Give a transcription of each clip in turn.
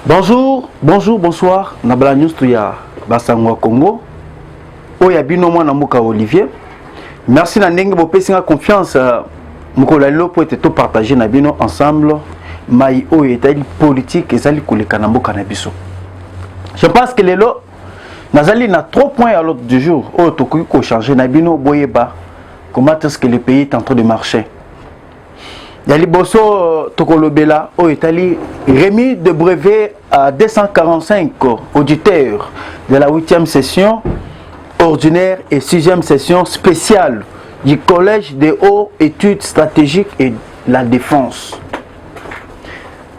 Bonjour, bonjour, bonsoir. Nabala News Tuya Basangwa Congo. Oya bino mwana muka Olivier. Merci na ndenge bo pesinga confiance mukola lelo po ete to partager na bino ensemble mai oyo etali politique ezali koleka na mboka na biso. Je pense que lelo nazali na 3 points à l'ordre du jour. Oyo tokoki ko changer na bino boyeba comment est-ce que le pays est en train de marcher. Yali boso tokolobela o etali remis de brevet à 245 auditeurs de la 8e session ordinaire et 6e session spéciale du collège des hautes études stratégiques et la défense.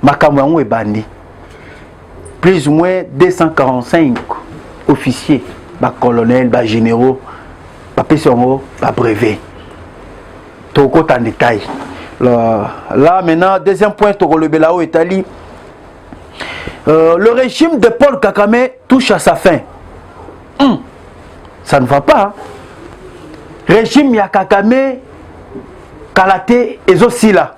Makamwango ebandi. Plus ou moins 245 officiers, ba colonels, ba généraux, ba pesongo, ba brevet. Toko en détail. Là maintenant, deuxième point, le régime de Paul Kagame touche à sa fin. Ça ne va pas. Hein? Régime ya Kagame, Kalate et Zosila.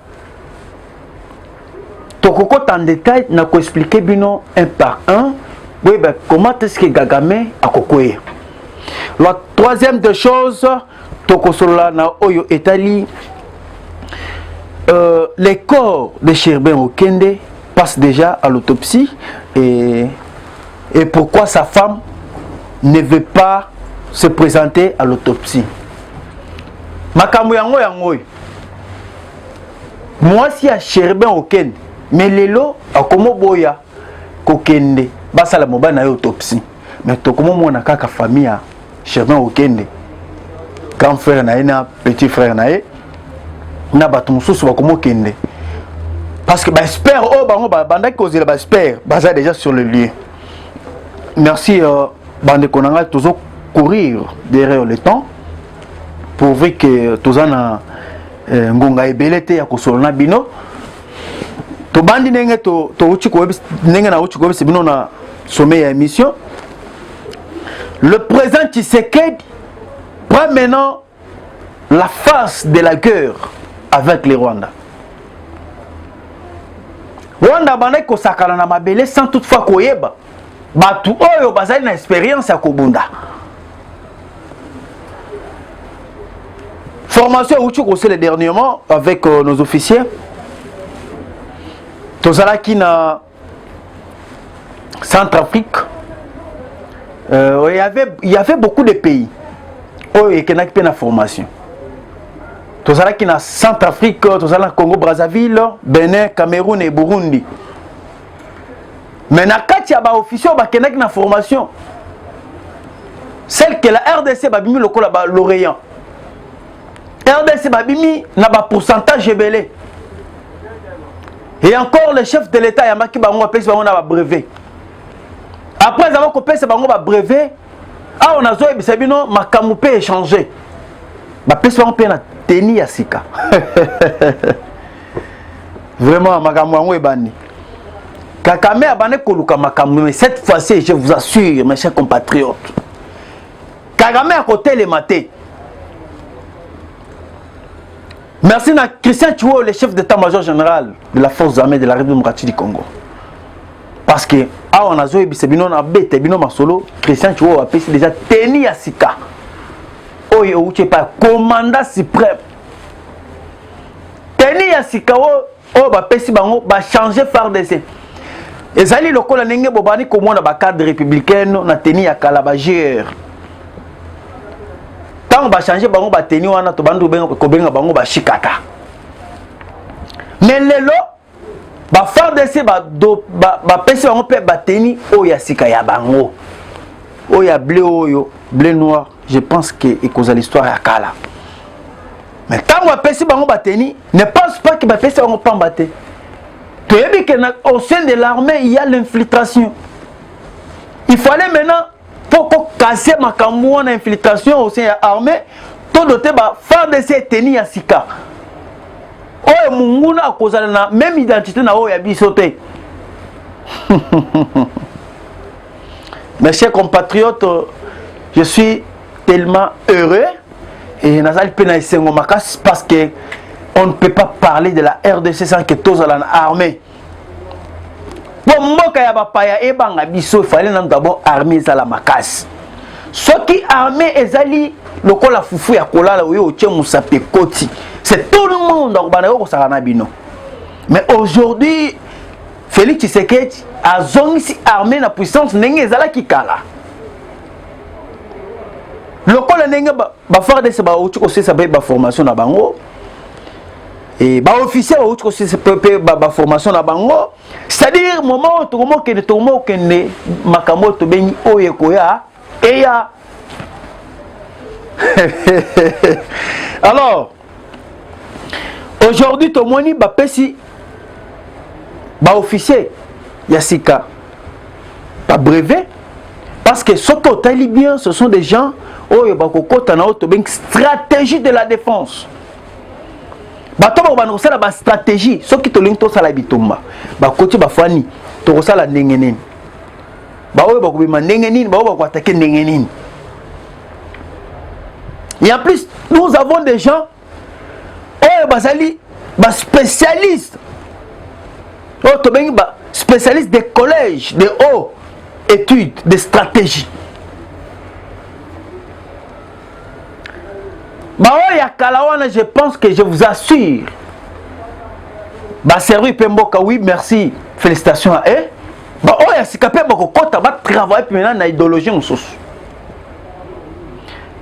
Tokoko en détail, n'a qu'à expliquer bino un par un. Oui, ben, comment est-ce que Kagame a kokoué. La troisième des choses, Tokosola na Oyo Etali. Les corps de Sherbin Okende passent déjà à l'autopsie et pourquoi sa femme ne veut pas se présenter à l'autopsie. Makambo yango yango. Moi si à Sherbin Okende mais lelo akomo boya kokende basala moba na autopsie mais tokomo mona kaka famille à Sherbin Okende grand frère na petit frère na na bato mususu bakomo kende parce que espère oh bango banda kozela espère baza déjà sur le lieu. Merci bande konanga toujours courir derrière le temps pour voir que tozana ngonga ebelete ya kosolona bino to bandi nenge to uchi ko nenge na uchi ko bino na sommet ya émission. Le président Tshisekedi prend maintenant la face de la guerre avec les Rwandais. Rwanda bandai ko sakala na mabele sans toutefois koyeba. Batu oyo bazali na expérience ya kobunda. Formation outil ko le dernièrement avec nos officiers. Tozala ki na Centrafrique. Il y avait beaucoup de pays oyo ekenaki pe na formation. Tozala ki na Centrafrique, tozala na Congo Brazzaville, Bénin, Cameroun et Burundi. Mais na kati ya ba officier ba kenaki na formation. Celle que la RDC ba bimi lokola ba l'Orient. RDC ba bimi na ba pourcentage ebelé. Et encore le chef de l'État yamaki bango apesi bango na ba brevet. Après avoir kopesa bango ba brevet, on a zo ebisa bino makambo pe échanger. Ba pesi bango pe na teni ya sika. Vraiment makambo yango ebani. Kagame abane koluka makambo mais cette fois-ci je vous assure mes chers compatriotes. Kagame a côté les matés. Merci à Christian Tchiwo, le chef d'état-major général de la force armée de la République démocratique du Congo. Parce que on a zo ebisa bino na bete bino masolo Christian Tchiwo a pesi déjà teni ya sika. Oyo uche pa commandant suprême teni ya sikawo o ba pesi bango ba changer FARDC ezali lokola ndenge bobani komona ba cadre républicaine na teni ya Kalabagir tant ba changer bango ba teni wana to bandu benga ko benga bango ba shikata mais lelo ba FARDC ba pesi bango pe ba teni o ya sika ya bango o ya bleu noir. Je pense que c'est l'histoire à Kala. Mais quand on a pensé que bateni, ne pense pas que on va pas battre. Tu as vu qu'au sein de l'armée, il y a l'infiltration. Il fallait maintenant, pour casser ma camouane infiltration au sein de l'armée, tout doté va faire de ces tenues à Sika. Oh, Munguna a causé la même identité na Oya Bisote. Mes chers compatriotes, je suis tellement heureux et Nazal Penaïsé parce que on ne peut pas parler de la RDC sans que tous dans l'armée. Bon, moi mboka ya bapaya ebanga biso fallait nan d'abord armée za la makasi soki armée ezali lokola fufu ya kolala oyo otie musape koti c'est tout le monde akobana ko sakana bino mais aujourd'hui Félix Tshisekedi a zongisi armée na puissance ndenge ezalaki kala lokola ndenge ba FARDC ba uti ko sesa ba formation na bango et ba officier ba uti ko sesa ba formation na bango c'est-à-dire moment to mo kende makambo to bengi oye koya eya alors aujourd'hui to moni ba pesi ba officier yasika ba brevet parce que ce que tu bien ce sont des gens oyo ba kokota na to bengi stratégie de la défense bato ba bana kosala ba stratégie soki to lingi to sala bitumba ba koti ba fani to kosala ndenge nini ba oyo ba kubima ndenge nini ba oyo ba attaquer ndenge nini. Et en plus nous avons des gens oyo basali ba spécialistes oyo to bengi ba spécialistes des collèges de hautes études de stratégie Baoya Kalawana, je pense que je vous assure. Servi Pemboka, oui, merci. Félicitations à eux. Baoya Sikapé Bokota va travailler maintenant dans l'idéologie en sauce.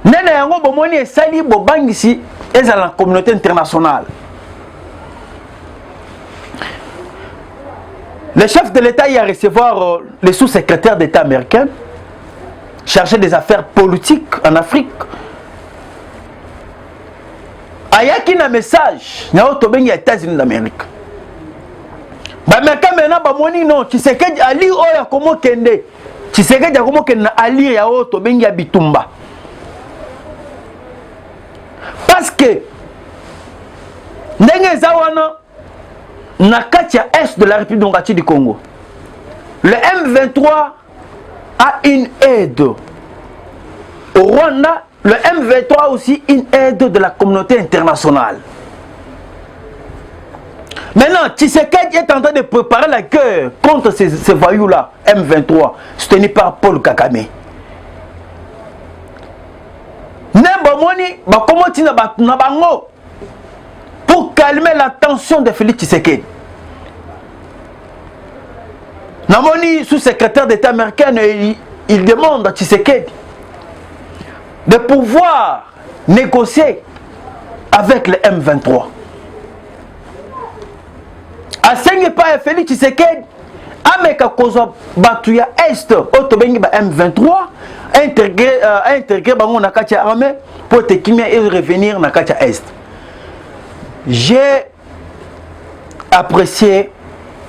Nena yango bomoni esali bobangisi eza la communauté internationale. Le chef de l'État y a recevoir le sous-secrétaire d'État américain chargé des affaires politiques en Afrique. Ayaki na message na otobengi États-Unis d'Amérique. Ba meka mena ba moni non Tshisekedi ali oya komo kende. Tshisekedi komo kende na ali ya otobengi ya bitumba. Parce que ndenge zawana na kati ya est de la République démocratique du Congo. Le M23 a une aide au Rwanda. Le M23 aussi une aide de la communauté internationale. Maintenant, Tshisekedi est en train de préparer la guerre contre ces voyous-là, M23, soutenu par Paul Kagame. Pour calmer la tension de Félix Tshisekedi. Namoni, sous-secrétaire d'État américain, il demande à Tshisekedi de pouvoir négocier avec le M23. Asenge pas Félix Tshisekedi ameka kozo batuya est otobengi ba M23 intégrer bango na kati armée pour te kimia et revenir na kati est. J'ai apprécié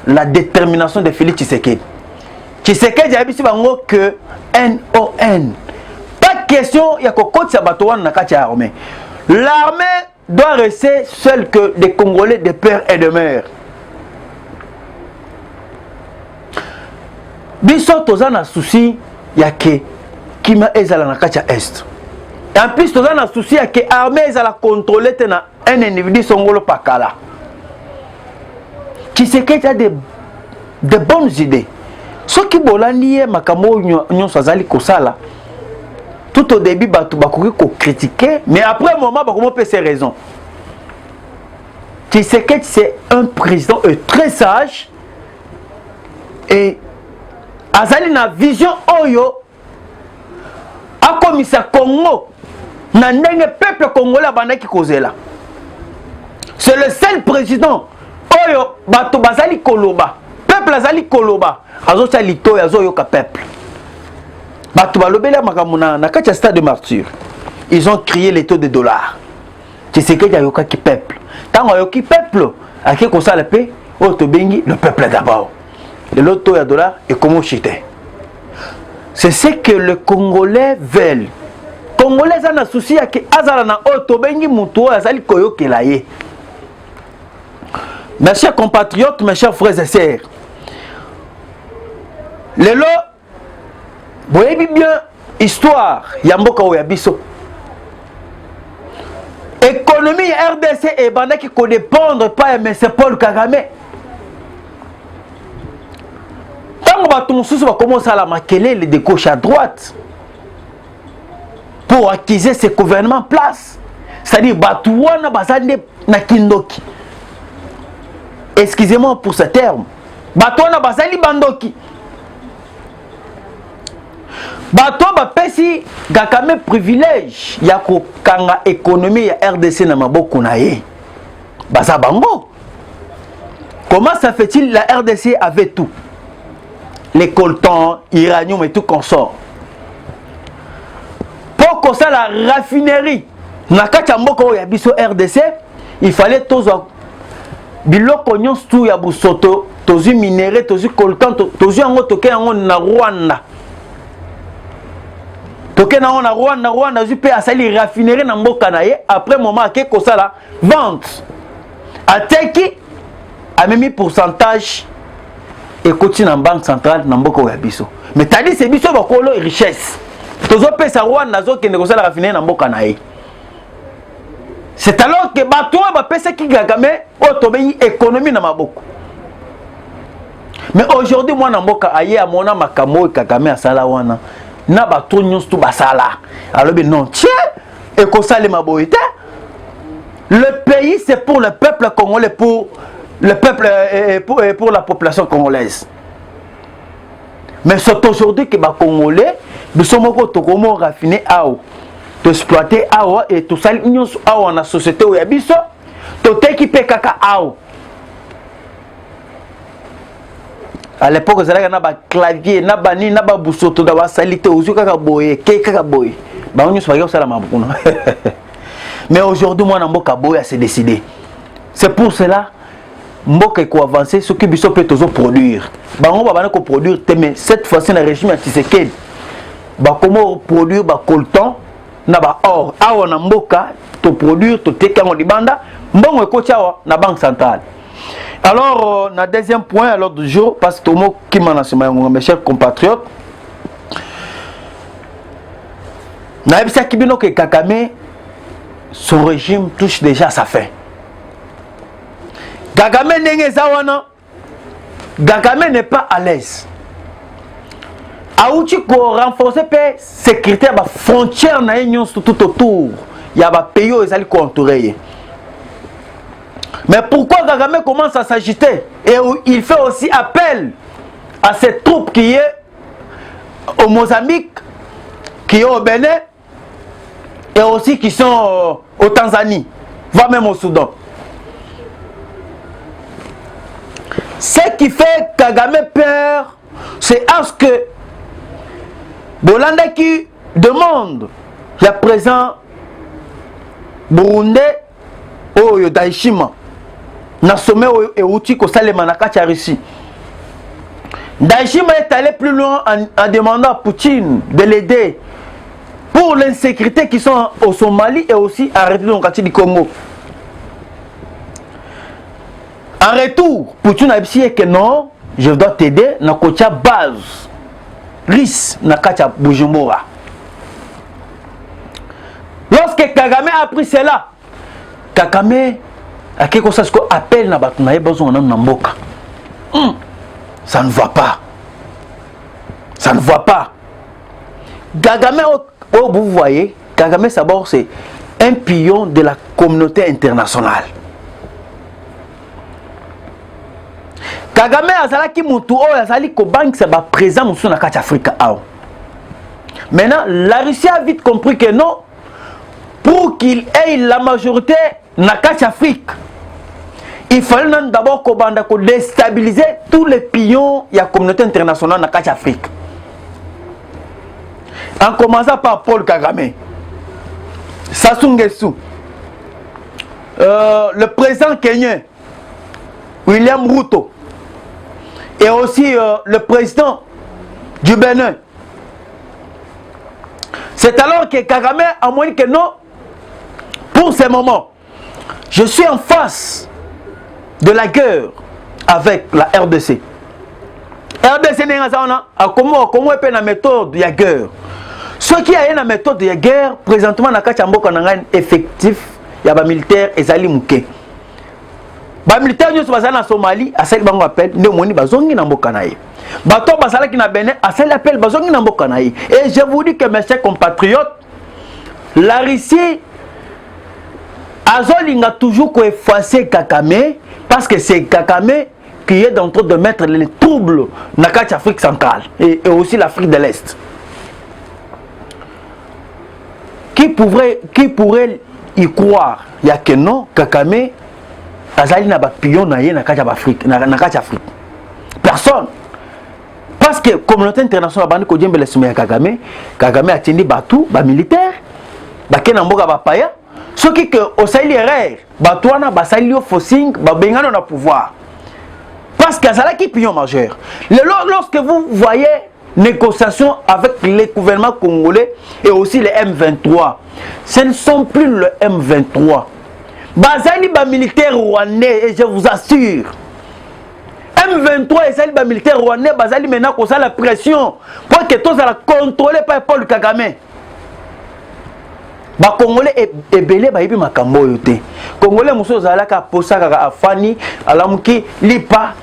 la détermination de Félix Tshisekedi. Tshisekedi a dit bango que NON. Pas question il y a kokoti sa batowan na kati armée. L'armée doit rester seule que des Congolais de père et de mère. Biso tozana souci ya ke kima ezala na kati est. Et en plus tozana souci ya ke armée ezala contrôler tena un individu songolo pakala. Tshisekedi a de bonnes idées. Ce qui bolani makamo nyonso azali kosala. Tout au début batu bakoki ko critiquer mais après un moment bakomo peut ses raisons. Tshisekedi c'est un président très sage et azali na vision oyo akomisa Congo na ndenge peuple congolais abandaki kozela. C'est le seul président oyo bato bazali koloba peuple azali koloba azocha litoya azoyoka peuple bato balobela makambo na kati ya stade de martyr. Ils ont crié les taux de dollars. Tshisekedi ayoka ki peuple tango ayoki peuple ake kosala pe oyo tobengi le peuple d'abord. De l'autre taux de dollars et comment chuter. C'est ce que les Congolais veulent. Congolais ont un souci à que azala na otobengi muto azali koyokela ye. Mes chers compatriotes, mes chers frères et sœurs. Lelo boyebi bien histoire ya mboka oya biso. Économie RDC et bandaki ko dépendre pas M. Paul Kagame. Tant que bato mosusu va commencer à la makelele de gauche à droite pour acquérir ce gouvernement en place. C'est-à-dire bato wana bazande na kindoki. Excusez-moi pour ce terme. Bato wana bazali bandoki. Bato bapesi gakame privilège ya kokanga économie ya RDC na maboko na ye. Baza bango. Comment ça fait-il la RDC avait tout? Les coltans, iranium et tout consort. Pour que ça la raffinerie, na kati mboko ya biso RDC, il fallait tozo biloko nyonso tout ya busoto, tozu minéré, tozu coltan, tozu yango toke yango na Rwanda. Toke na Rwanda zu pe asali raffinerie na mboka na ye après moment ke ko ça la vente. Ateki a même pourcentage et continue en banque centrale na mboko ya biso. Mais tadi c'est biso bakolo richesse. Tozo pesa Rwanda zo kende ko ça la raffinerie na mboka na ye. C'est alors que bato ba pesa ki gagame otobenyi économie na maboko. Mais aujourd'hui moi na mboka aye amona makamo kagame asala wana. Na bato nyonso to basala. Alors ben non, tiens, et ko sale maboité. Le pays c'est pour le peuple congolais, pour le peuple et pour la population congolaise. Mais c'est aujourd'hui que les Congolais, nous sommes tokomo raffiné ao, d'exploiter ao et tout ça nous ao na société où yabiso, to teki pekaka ao. À l'époque, ça na ba clavier, na ba ni na ba busoto da ba salite ozu kaka boye, ke kaka boye. Ba onyo so ça la mabukuna. Mais aujourd'hui moi na mboka boya c'est décidé. C'est pour cela mboka ko avancer ce que biso peut toujours produire. Ba on va ko produire mais cette fois-ci le régime Tshisekedi. Ba comment produire ba coltan na ba or. Awa na mboka to produire to teka ngo libanda, mbongo ko tiawa na banque centrale. Alors, na deuxième point à l'ordre du jour, parce que Tomo Kimanasema, mes chers compatriotes, na ebisa kibino ke Kagame, son régime touche déjà à sa fin. Kagame nenge zawana, Kagame n'est pas à l'aise. Aouti ko renforcer pe sécurité ba frontière na union tout autour. Il y a ba pays ezali contouré. Mais pourquoi Kagame commence à s'agiter? Et il fait aussi appel à ces troupes qui est au Mozambique, qui est au Bénin, et aussi qui sont au Tanzanie, voire même au Soudan. Ce qui fait Kagame peur, c'est à ce que Bolanda qui demande, il y a présent Burundais au Daishima. Na sommet et outil ko salema na kati ya Russie. Daishima est allé plus loin en demandant à Poutine de l'aider pour l'insécurité qui sont au Somalie et aussi en République du Congo. En retour, Poutine a dit que non, je dois t'aider na kotia base russe na kati ya Bujumbura. Lorsque Kagame a appris cela, Kagame à quelque chose qu'on appelle na batu na besoin na mboka. Ça ne va pas. Ça ne va pas. Kagame, vous voyez, Kagame d'abord c'est un pion de la communauté internationale. Kagame azalaki mutu o azali ko bank c'est ba présent musu na kati Afrique ao. Maintenant, la Russie a vite compris que non, pour qu'il ait la majorité na kati Afrique, il fallait d'abord qu'on déstabiliser tous les pions de la communauté internationale dans l'Afrique. En commençant par Paul Kagame, Sassou Nguesso, le président kenyan, William Ruto, et aussi le président du Bénin. C'est alors que Kagame a dit que non, pour ce moment, je suis en face de la guerre avec la RDC. RDC n'est pas comment est la méthode de la guerre. Ce qui a une méthode de la guerre, présentement, dans le cas effectif, il y a des militaires et des militaires. Les militaires sont en Somalie, à ce qu'on appelle les militaires. bato basala qui na Bénin asali appel bazongi na mboka na ye. Et je vous dis que mes chers compatriotes, la Russie azolinga toujours ko effacer Kagame parce que c'est Kagame qui est en train de mettre les troubles dans l'Afrique centrale et aussi l'Afrique de l'Est. Qui pourrait y croire? Il y a que non, Kagame azali na ba pion na ye na Afrique, na Afrique. Personne. Parce que la communauté internationale bandi ko djembe le somme Kagame, Kagame a tenu batou, ba militaire, ba kena mboka ba paya. Ce qui que au Sahel erreur, batouana ba sali au forcing, ba bengano na pouvoir. Parce que ça là qui pion majeur. Lorsque vous voyez négociations avec les gouvernements congolais et aussi les M23, ce ne sont plus le M23. Bazali ba militaire rwandais et je vous assure. M23 et celle militaire rwandais bazali maintenant qu'on a la pression pour que tous la contrôler par Paul Kagame. Ba Congolais et belé ba ibi makambo yote. Congolais muso zalaka posa kaka afani alamuki lipa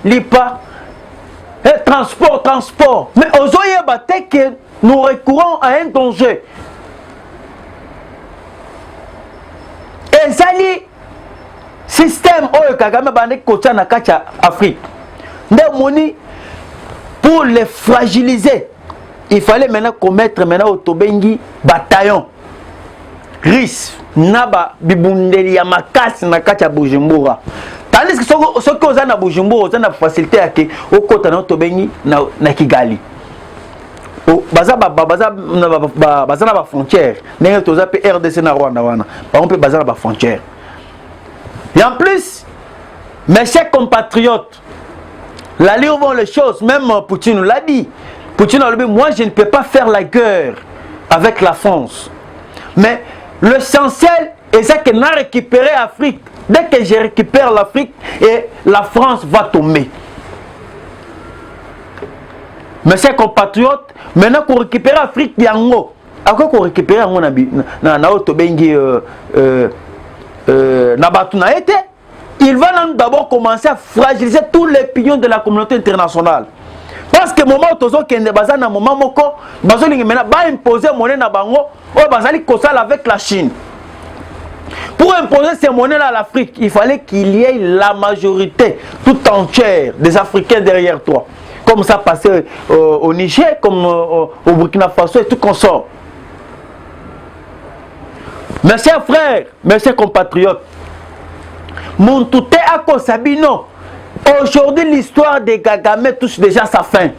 et transport. Mais ozoye ba que nous recourons à un danger. Et zali système oyo Kagame bande kotia na kacha Afrique. Pour les fragiliser, il fallait maintenant commettre au Tobengi bataillon. RIS, Naba, Bibundeli, Yamakas, Nakacha Bujumbura. Tandis que ceux qui ont à Bujumbura, ils ont la facilité à que au côté de Tobengi, na Kigali. Baza na frontière. N'est-ce pas RDC na Rwanda wana. Par exemple, baza na frontière. Et en plus, mes chers compatriotes, là où vont les choses, même Poutine l'a dit. Poutine a dit, moi je ne peux pas faire la guerre avec la France. Mais l'essentiel est ça que n'a récupéré l'Afrique. Dès que je récupère l'Afrique, et la France va tomber. Mes chers compatriotes, maintenant qu'on récupère l'Afrique, il y a un mot. Après qu'on récupère il va d'abord commencer à fragiliser tous les pions de la communauté internationale. Parce que le moment où tu as un moment où tu as imposer monnaie na bango, avec la Chine. Pour imposer ces monnaies-là à l'Afrique, il fallait qu'il y ait la majorité tout entière des Africains derrière toi. Comme ça passait au Niger, comme au Burkina Faso et tout consort. Mes chers frères, mes chers compatriotes, mon tout est à Kosabino. Aujourd'hui, l'histoire de Kagame touche déjà sa fin.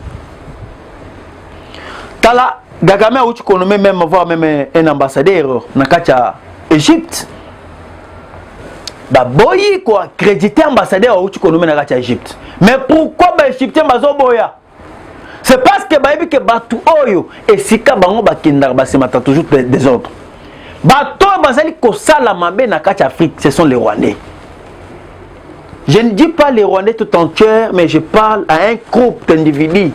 Tala, Kagame a eu qu'on même voir même un ambassadeur dans l'Égypte. Bah boyi quoi, créditer ambassadeur ou tu connais na kacha Égypte. Mais pourquoi ba Égyptien bazo boya? C'est parce que ba yebi que batu oyo et sika bango ba kindar ba se mata toujours des autres. Bato bazali ko sala mabe na kacha Afrique, ce sont les Rwandais. Je ne dis pas les Rwandais tout entiers, mais je parle à un groupe d'individus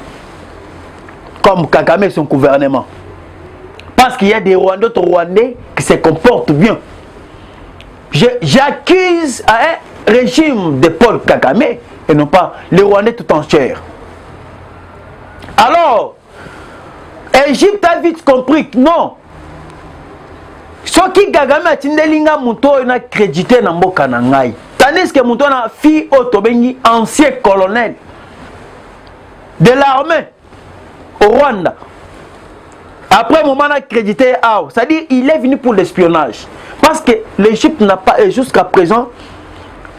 comme Kagame et son gouvernement. Parce qu'il y a des Rwandais, d'autres Rwandais qui se comportent bien. J'accuse à un régime de Paul Kagame et non pas les Rwandais tout entiers. Alors, Égypte a vite compris que non. Ce qui Kagame a tindelinga muto na crédité na mboka na ngai. Tandis que muto na fille Otobengi, ancien colonel de l'armée au Rwanda. Après, moment a crédité, c'est-à-dire il est venu pour l'espionnage. Parce que l'Égypte n'a pas, et jusqu'à présent,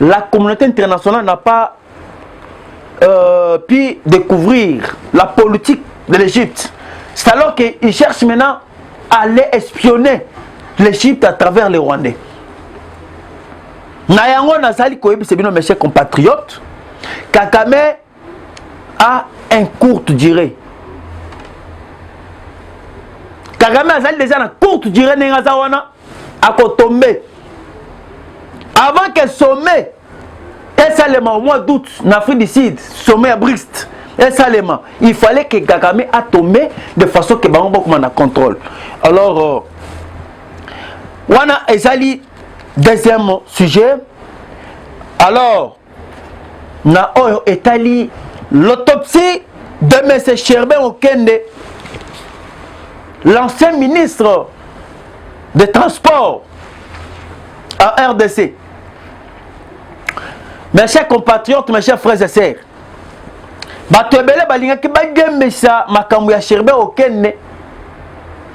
la communauté internationale n'a pas pu découvrir la politique de l'Égypte. C'est alors qu'ils cherchent maintenant à aller espionner l'Égypte à travers les Rwandais. Nayango Nazali Koyebi, c'est bien mes chers compatriotes. Kagame a une courte durée. Kagame a déjà une courte durée Nengazawana à tomber. Avant que sommet, au mois d'août, en Afrique du Sud, sommet à Brest, il fallait que Kagame a tombé de façon que Bango a contrôle. Alors, Wana Ezali, deuxième sujet. Alors, na oyo etali l'autopsie de M. Sherbin Okende, l'ancien ministre des Transports en RDC. Mes chers compatriotes, mes chers frères et sœurs, bato ebele balingaki bagemesa makambo ya Sherbin Okende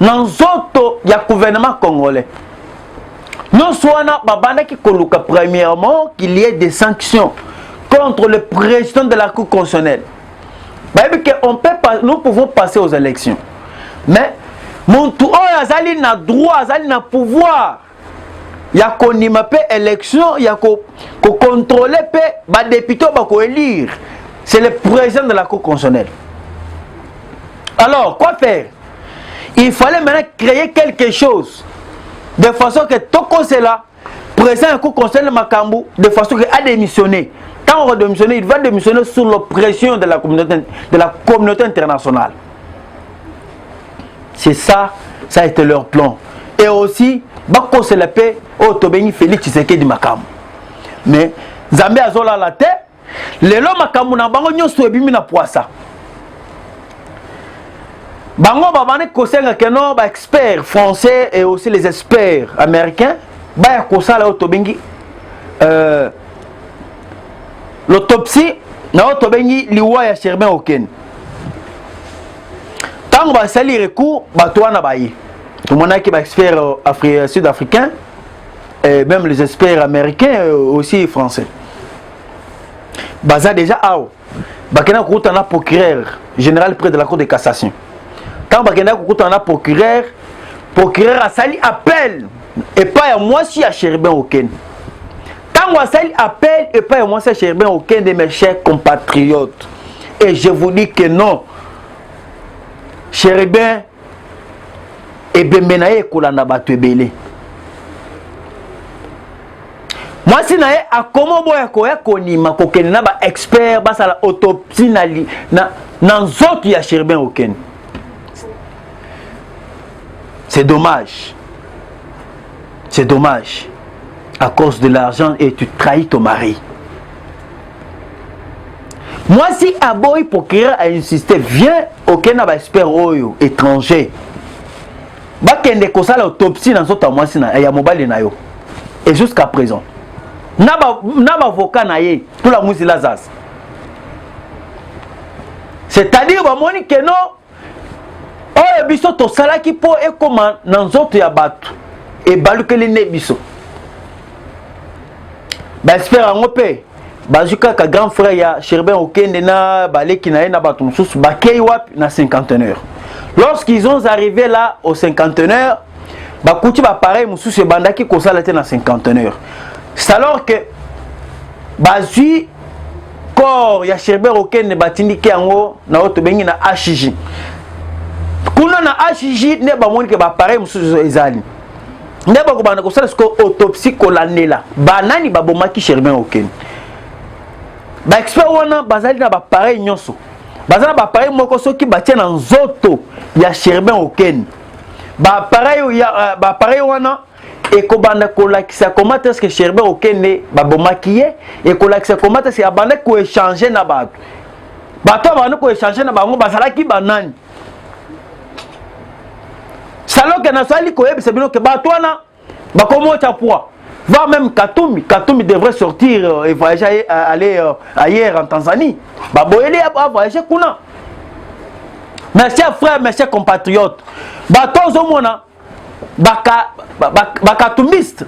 na nzoto ya gouvernement congolais. Nous sommes babandaki koluka premièrement qu'il y ait des sanctions contre le président de la Cour constitutionnelle. Nous pouvons passer aux élections. Mais mon tour azali na droit, azali na pouvoir. Il y a qu'on y m'appelle élection, il y a qu'on contrôler ba député ba ko élire. C'est le président de la Cour constitutionnelle. Alors, quoi faire? Il fallait maintenant créer quelque chose de façon que Toko cela, président de la Cour constitutionnelle Makambu, de façon qu'il a démissionné. Quand on va démissionner, il va démissionner sous l'oppression de la communauté internationale. C'est ça, ça a été leur plan. Et aussi, Bako c'est la paix, Otobeni Félix Tshisekedi Makambu. Mais, Zambé Azola la tête, les lois Makambu na bango nyoso ebimi na poisa. Bango babane kosenga keno ba experts français et aussi les experts américains, ba ya kosala Otobengi l'autopsie na Otobengi liwa ya Sherbin Okende. Tant ba sali recours bato wana baye. Tout le monde a qui ba experts sud-africains et même les experts américains aussi français. Baza déjà ao. Bakena koutana procureur général près de la Cour de cassation. Quand Bakena koutana procureur a sali appel et pas à moi si à Sherbin Okende. Quand on sali appel et pas à moi si à Sherbin Okende, mes chers compatriotes. Et je vous dis que non. Sherbin et Bembenaye Kolanda Batubele. Moi si nae a comment boya koya konima kokene na ba expert ba sala autopsie na nzoto ya Sherbin Okende. C'est dommage. C'est dommage. À cause de l'argent et tu trahis ton mari. Moi si Aboy Procureur a insisté, viens aucun ba expert oyo étranger. Ba kende ko sala autopsie na nzoto moi si na ya mobile na yo. Et jusqu'à présent Naba avocat naye pour la musique Lazas. C'est-à-dire ba moni que non oh biso to sala ki po e comment dans autres ya batu et balukeli ne biso. Ba espère en opé bazuka ka grand frère ya Sherbin Okende na baleki na na batu mususu ba kei wapi na 51 heures. Lorsqu'ils ont arrivé là au 51 heures, ba kuti ba pareil mususu bandaki ko sala te na 51 heures. C'est alors que bazui corps ya Sherbin Okende batindiki yango na Otobengi na HJ. Kuna na HJ ne ba moni ke ba pareil mususu ezali. Ne ba ko bana ko sala ko autopsie ko lanela. Banani ba bomaki Sherbin Okende. Ba expert wana bazali na ba pareil nyonso. Bazali ba pareil moko soki batia na nzoto ya Sherbin Okende. Ba pareil wana et kobanda kolakisa comment est-ce que Sherbin Okende ba bomaki et kolakisa comment est-ce abanda ko échanger na bato. Bato bana ko échanger na bango bazalaki banani. Salon que nasali ko yebisa bino ke bato wana ba komo cha poids. Va même Katumbi devrait sortir et voyager aller ailleurs en Tanzanie. Ba boyeli a voyager kuna. Mes chers frères, mes chers compatriotes, bato zomona Bakatumbiste.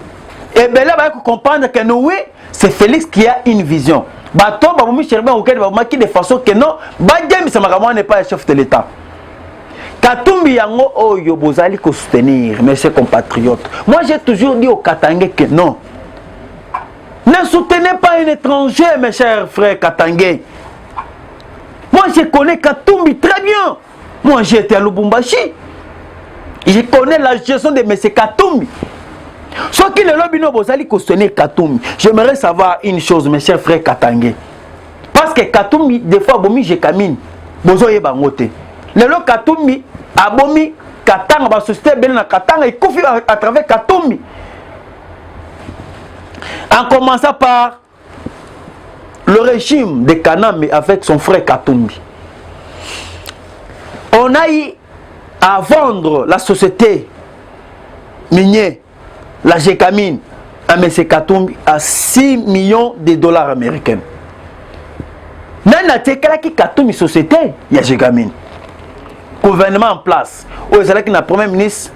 Et bien là, il faut comprendre que nous, oui, c'est Félix qui a une vision. Bato, Baboumi Sherbin Okende, Babomaki de façon que non, Bagem Samagamouan n'est pas le chef de l'État. Katumbi Yango, oh, Yobozali, ko soutenir, mes chers compatriotes. Moi, j'ai toujours dit au Katangé que non. Ne soutenez pas un étranger, mes chers frères Katangé. Moi, je connais Katumbi très bien. Moi, j'ai été à Lubumbashi. Je connais la gestion de M. Katumbi. Ce qui est le bino bozali questionner Katumbi. J'aimerais savoir une chose, mes chers frères Katangé. Parce que Katumbi, des fois, bomi je camine. Bozo ye bangote. Le lo Katumbi, abomi, Katanga, ba société benna Katanga, il confie à travers Katumbi. En commençant par le régime de Kaname avec son frère Katumbi. on a eu à vendre la société minière, la Gécamine, à M. Katumbi à 6 millions de dollars américains. Nana tekela ki Katumbi société, il y a Gécamine. Gouvernement en place. Où est-ce qu'il y a le premier ministre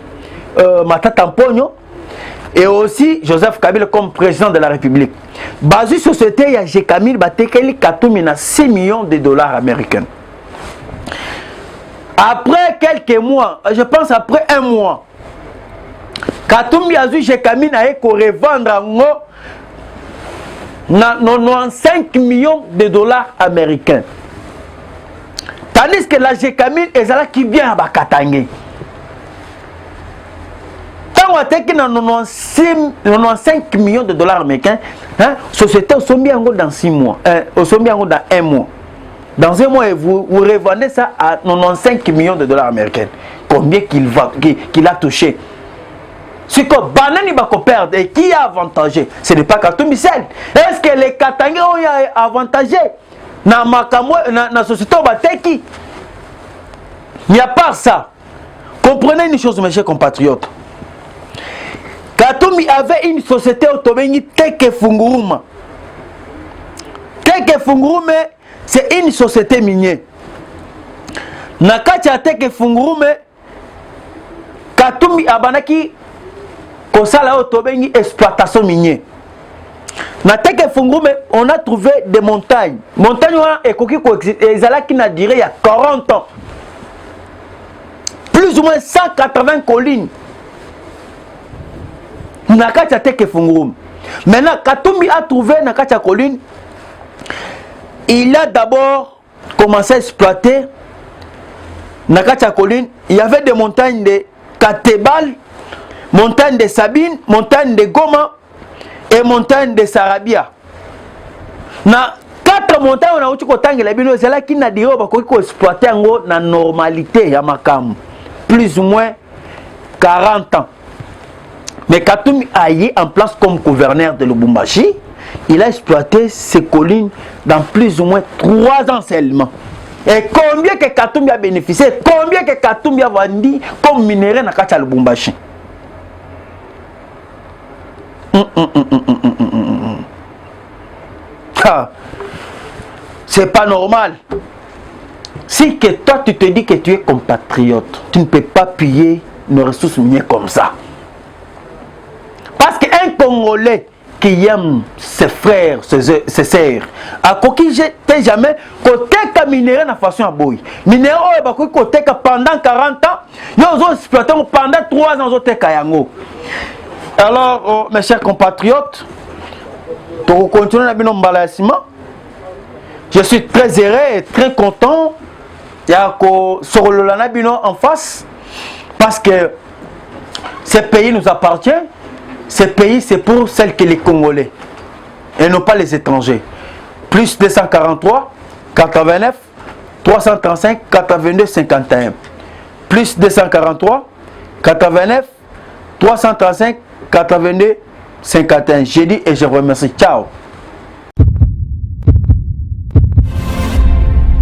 Matata Mponyo et aussi Joseph Kabila comme président de la République. Basé société, il y a Gécamine, Batekeli Katumbi à 6 millions de dollars américains. Après quelques mois, je pense après un mois, Katumbi a vu Gécamine a revendre en 95 millions de dollars américains. Tandis que la Gécamine est là qui vient à Bakatangé. Quand on a 95 millions de dollars américains, la société sont bien dans 6 mois, sont bien dans 1 mois. Dans 1 mois, vous revendez ça à 95 millions de dollars américains. Combien qu'il a touché? C'est que Banani va perdre et qui a avantagé? Ce n'est pas Katumbi seul. Est-ce que les Katangais ont avantagé dans la société Bateki? Il n'y a pas ça. Comprenez une chose, mes chers compatriotes. Katumbi avait une société automobile Teke Funguruma. Teke Funguruma, c'est une société minière. Nakacha Teke Funguruma, Katumbi Abanaki. Comme ça, là, automobile exploitation minière. Na Teke Funguruma, on a trouvé des montagnes. Montagnes qui n'a duré il y a 40 ans. Plus ou moins 180 collines. Nakacha Teke Funguruma. Maintenant, Katumbi a trouvé Nakacha colline. Il a d'abord commencé à exploiter Nakacha colline. Il y avait des montagnes de Katebal, montagne de Sabine, montagne de Goma et montagne de Sarabia. Na 4 montagnes on a eu kotangi la bino c'est là qui n'a dit on va exploiter en na normalité ya makam plus ou moins 40 ans. Mais Katumbi a eu en place comme gouverneur de Lubumbashi, il a exploité ces collines dans plus ou moins 3 ans seulement. Et combien que Katumbi a bénéficié, combien que Katumbi a vendu comme minerai na Kacha Lubumbashi? C'est pas normal. Si que toi tu te dis que tu es compatriote, tu ne peux pas piller nos ressources minières comme ça. Parce qu'un Congolais qui aime ses frères, ses sœurs, à qui j'étais jamais côté minerai na façon à boy. Minerai côté pendant 40 ans, ils ont exploité pendant 3 ans côté kayango. Alors, mes chers compatriotes, pour continuer à je suis très heureux et très content sur le Lanabino en face parce que ce pays nous appartient. Ce pays, c'est pour celles que les Congolais et non pas les étrangers. Plus 243, 89, 335, 82, 51. Plus 243, 89, 335, 82, 51. J'ai dit et je vous remercie. Ciao.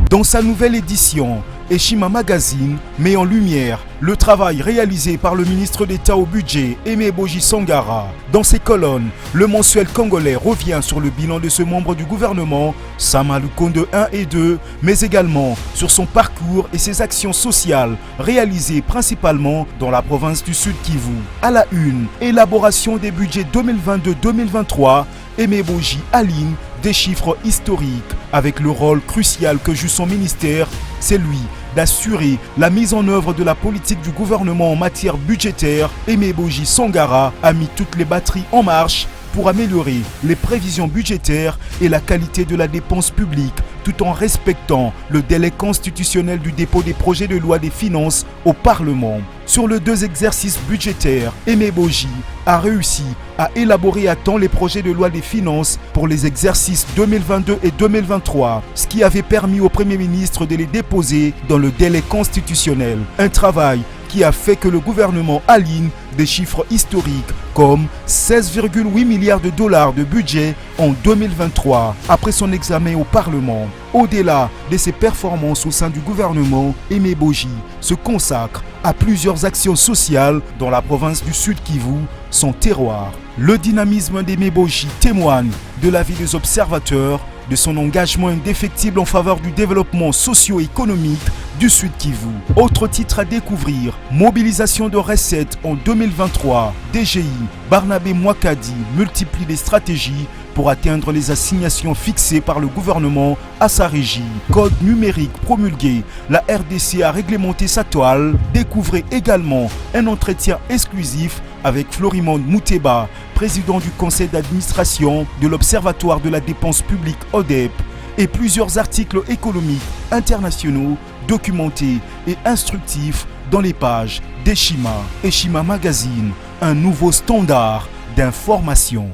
Dans sa nouvelle édition, Eshima Magazine met en lumière le travail réalisé par le ministre d'État au budget, Aimé Boji Sangara. Dans ses colonnes, le mensuel congolais revient sur le bilan de ce membre du gouvernement, Sama Lukonde 1 et 2, mais également sur son parcours et ses actions sociales réalisées principalement dans la province du Sud Kivu. À la une, élaboration des budgets 2022-2023, Aimé Boji aligne des chiffres historiques avec le rôle crucial que joue son ministère, c'est lui d'assurer la mise en œuvre de la politique du gouvernement en matière budgétaire. Aimé Boji Sangara a mis toutes les batteries en marche pour améliorer les prévisions budgétaires et la qualité de la dépense publique, tout en respectant le délai constitutionnel du dépôt des projets de loi des finances au Parlement. Sur les 2 exercices budgétaires, Aimé Boji a réussi à élaborer à temps les projets de loi des finances pour les exercices 2022 et 2023, ce qui avait permis au Premier ministre de les déposer dans le délai constitutionnel. Un travail qui a fait que le gouvernement aligne des chiffres historiques comme 16,8 milliards de dollars de budget en 2023 après son examen au Parlement. Au-delà de ses performances au sein du gouvernement, Aimé Boji se consacre à plusieurs actions sociales dans la province du Sud Kivu, son terroir. Le dynamisme d'Aimé Boji témoigne de l'avis des observateurs de son engagement indéfectible en faveur du développement socio-économique du Sud Kivu. Autre titre à découvrir, mobilisation de recettes en 2023. DGI, Barnabé Mwakadi multiplie les stratégies pour atteindre les assignations fixées par le gouvernement à sa régie. Code numérique promulgué, la RDC a réglementé sa toile. Découvrez également un entretien exclusif avec Florimond Mouteba, président du conseil d'administration de l'Observatoire de la dépense publique ODEP, et plusieurs articles économiques internationaux documentés et instructifs dans les pages d'Eshima. Eshima Magazine, un nouveau standard d'information.